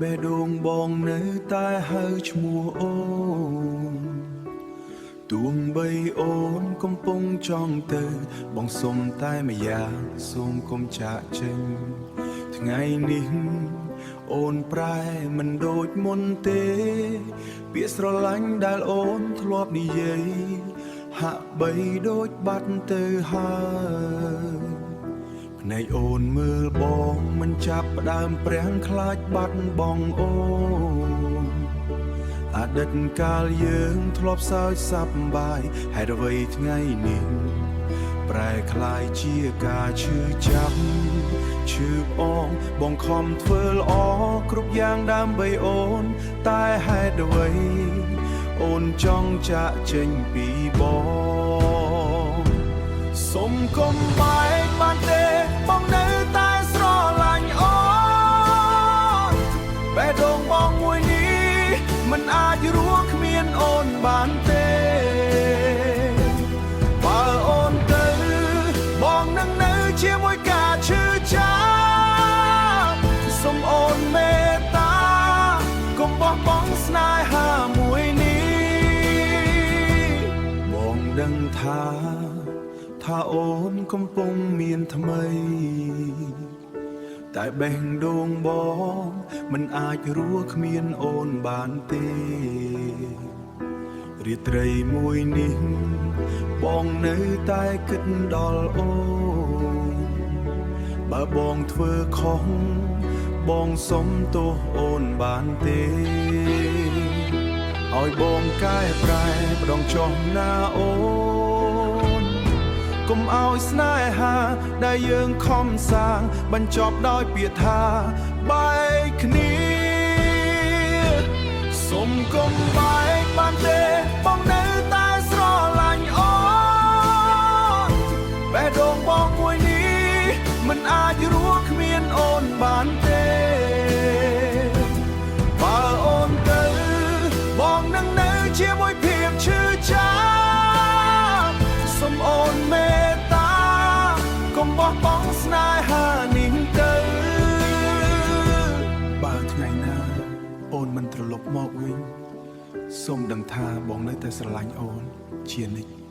បេះដូងបងនៅតែហៅឈ្មោះអូនទួងបីអូនកំពុងចង់ទៅបងសុំតែម្យ៉ាងសូមកុំចាកចេញថ្ងៃនេះអូនប្រែមិនដូចមុនទេពាក្យស្រឡាញ់ដែលអូនធ្លាប់និយាយហាក់បីដូចបាត់ទៅហើយភ្នែកអូនមើលបងមិនចាប់ផ្ដើមប្រាំងខ្លាចបាត់បងអូនអតីតកាលយើងធ្លាប់សើចសប្បាយហេតុអ្វីថ្ងៃនេះប្រែคล้ายជាការឈឺចាប់ឈឺអងបងខំធ្វើល្អគ្រប់យ៉ាងដើម្បីអូនតែហេតុអ្វីអូនចង់ចាកចេញពីបងសុំកុំបែកបានទេបងនៅតែស្រឡាញ់អូនបេះដូងបងមួយនេះមិនអាចរស់គ្មានអូនបានទេបើអូនទៅបងនឹងនៅជាមួយការឈឺចាប់សូមអូនមេត្តាកុំបោះបង់ស្នេហាមួយនេះបងដឹងថាអូនកំពុងមានថ្មីតែបេះដូងបងមិនអាចរស់គ្មានអូនបានទេរាត្រីមួយនេះបងនៅតែគិតដល់អូនបើបងធ្វើខុសបងសុំទោសអូនបានទេឲ្យបងកែប្រែម្ដងចុះណាអូនកុំឲ្យស្នេហាដែលយើងខំសាងបញ្ចប់ដោយពាក្យថាបែកគ្នាសុំកុំបែកបានទេបងនៅតែស្រឡាញ់អូនបេះដូងបងមួយនេះមិនអាចរស់គ្មានអូនបានទេបើអូនទៅបងនឹងនៅជាមួយភាពឈឺចាប់សុំអូនមេត្តាកុំបោះបង់ស្នេហានេះទៅបើថ្ងៃណាអូនមិនត្រឡប់មកវិញសូមដឹងថាបងនៅតែស្រឡាញ់អូនជានិច្ច